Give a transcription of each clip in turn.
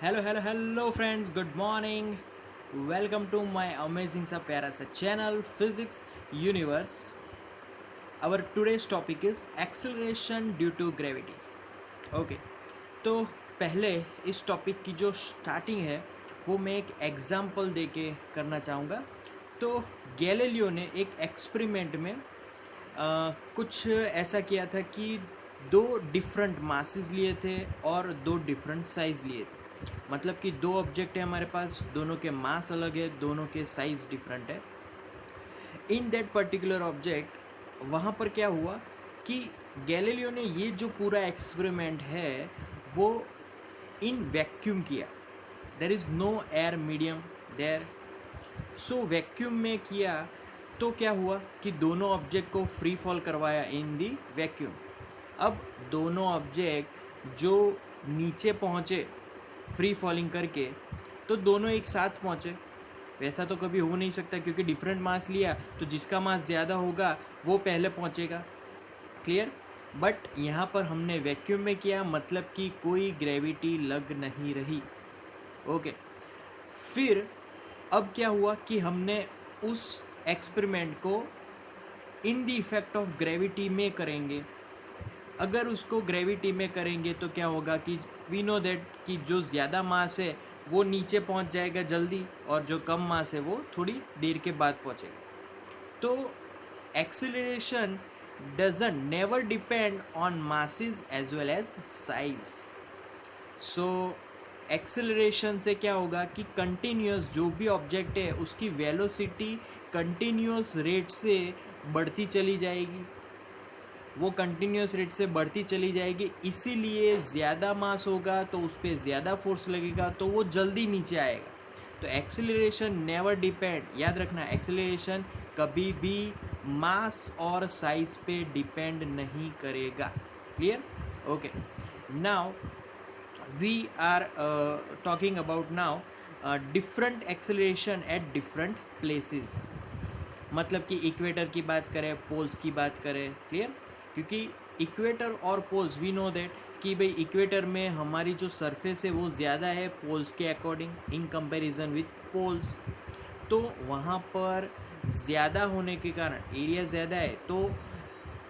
Hello friends, good morning. Welcome to my amazing सा प्यारा सा channel physics universe. Our today's topic is acceleration due to gravity. Okay, तो पहले इस topic की जो स्टार्टिंग है वो मैं एक एग्जांपल देके करना चाहूँगा। तो गैलीलियो ने एक एक्सपेरिमेंट में कुछ ऐसा किया था कि दो डिफरेंट मासेस लिए थे और दो डिफरेंट साइज़ लिए थे। मतलब कि दो ऑब्जेक्ट है हमारे पास, दोनों के मास अलग है, दोनों के साइज़ डिफरेंट है। इन दैट पर्टिकुलर ऑब्जेक्ट वहाँ पर क्या हुआ कि गैलीलियो ने ये जो पूरा एक्सपेरिमेंट है वो इन वैक्यूम किया। There is no air medium there, so vacuum में किया। तो क्या हुआ कि दोनों ऑब्जेक्ट को फ्री फॉल करवाया इन दी वैक्यूम। अब दोनों ऑब्जेक्ट जो नीचे पहुँचे फ्री फॉलिंग करके, तो दोनों एक साथ पहुँचे। वैसा तो कभी हो नहीं सकता क्योंकि डिफरेंट मास लिया तो जिसका मास ज़्यादा होगा वो पहले पहुँचेगा। क्लियर? बट यहाँ पर हमने वैक्यूम में किया, मतलब कि कोई ग्रेविटी लग नहीं रही। ओके, फिर अब क्या हुआ कि हमने उस एक्सपेरिमेंट को in the effect of gravity में करेंगे। अगर उसको ग्रेविटी में करेंगे तो क्या होगा कि वी नो दैट कि जो ज़्यादा मास है वो नीचे पहुंच जाएगा जल्दी, और जो कम मास है वो थोड़ी देर के बाद पहुंचेगा। तो acceleration doesn't never depend on masses as well as size. So acceleration से क्या होगा कि कंटिन्यूस जो भी ऑब्जेक्ट है उसकी वेलोसिटी कंटिन्यूस रेट से बढ़ती चली जाएगी। वो कंटिन्यूस रेट से बढ़ती चली जाएगी, इसीलिए ज़्यादा मास होगा तो उस पर ज़्यादा फोर्स लगेगा तो वो जल्दी नीचे आएगा। तो एक्सेलरेशन नेवर डिपेंड, याद रखना, एक्सेलरेशन कभी भी मास और साइज पे डिपेंड नहीं करेगा। Clear? Okay, now we are talking about now different acceleration at different places. मतलब कि इक्वेटर की बात करें, पोल्स की बात करें। क्लियर? क्योंकि इक्वेटर और पोल्स वी नो दैट कि भाई इक्वेटर में हमारी जो सरफेस है वो ज़्यादा है पोल्स के according in comparison with poles. तो वहाँ पर ज़्यादा होने के कारण, एरिया ज़्यादा है, तो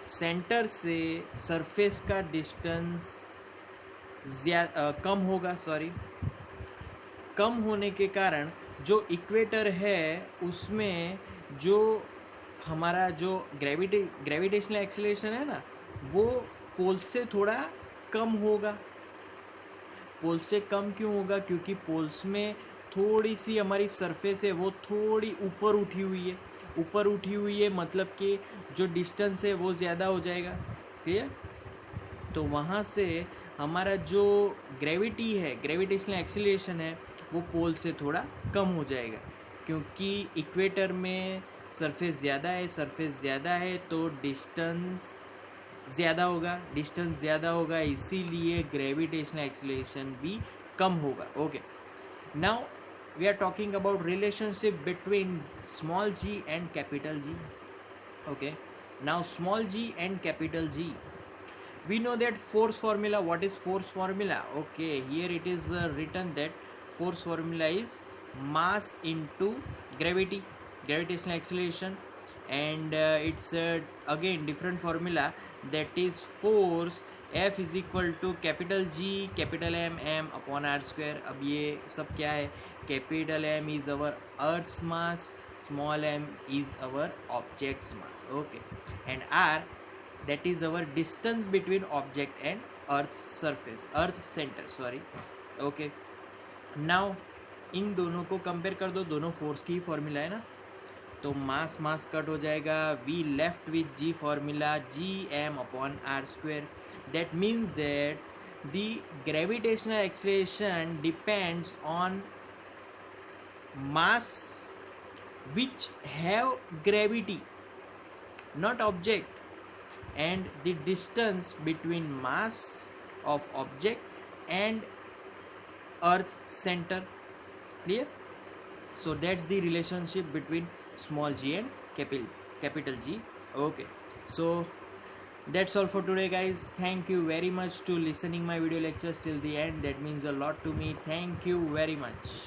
सेंटर से सरफेस का डिस्टेंस कम होगा। सॉरी, कम होने के कारण जो इक्वेटर है उसमें जो हमारा जो ग्रेविटेशनल एक्सेलरेशन है ना, वो पोल से थोड़ा कम होगा। पोल से कम क्यों होगा? क्योंकि पोल्स में थोड़ी सी हमारी सरफेस है वो थोड़ी ऊपर उठी हुई है। ऊपर उठी हुई है मतलब कि जो डिस्टेंस है वो ज़्यादा हो जाएगा। ठीक है? तो वहाँ से हमारा जो ग्रेविटी है, ग्रेविटेशनल एक्सीलरेशन है, वो पोल से थोड़ा कम हो जाएगा। क्योंकि इक्वेटर में सरफेस ज़्यादा है, सरफेस ज़्यादा है तो डिस्टेंस ज़्यादा होगा, डिस्टेंस ज़्यादा होगा, इसीलिए ग्रेविटेशनल एक्सीलरेशन भी कम होगा। Okay, now we are talking about relationship between small G and capital G. Okay, now small G and capital G, we know that force formula. What is force formula? Okay, here it is written that force formula is mass into gravity, gravitational acceleration. And it's again different formula, that is force F is equal to capital G capital M M upon R square. अब ये सब क्या है? capital M is our earth's mass, small m is our object's mass. Okay, and R, that is our distance between object and earth surface, earth center, sorry. Okay, now इन दोनों को compare कर दो, दोनों फोर्स की ही formula है ना, तो मास मास cut हो जाएगा। We left with G formula, G M upon R square. That means that the gravitational acceleration depends on mass which have gravity, not object, and the distance between mass of object and earth center. Clear? So that's the relationship between small g and capital G. Okay, so That's all for today, guys. Thank you very much to listening my video lectures till the end. That means a lot to me. Thank you very much.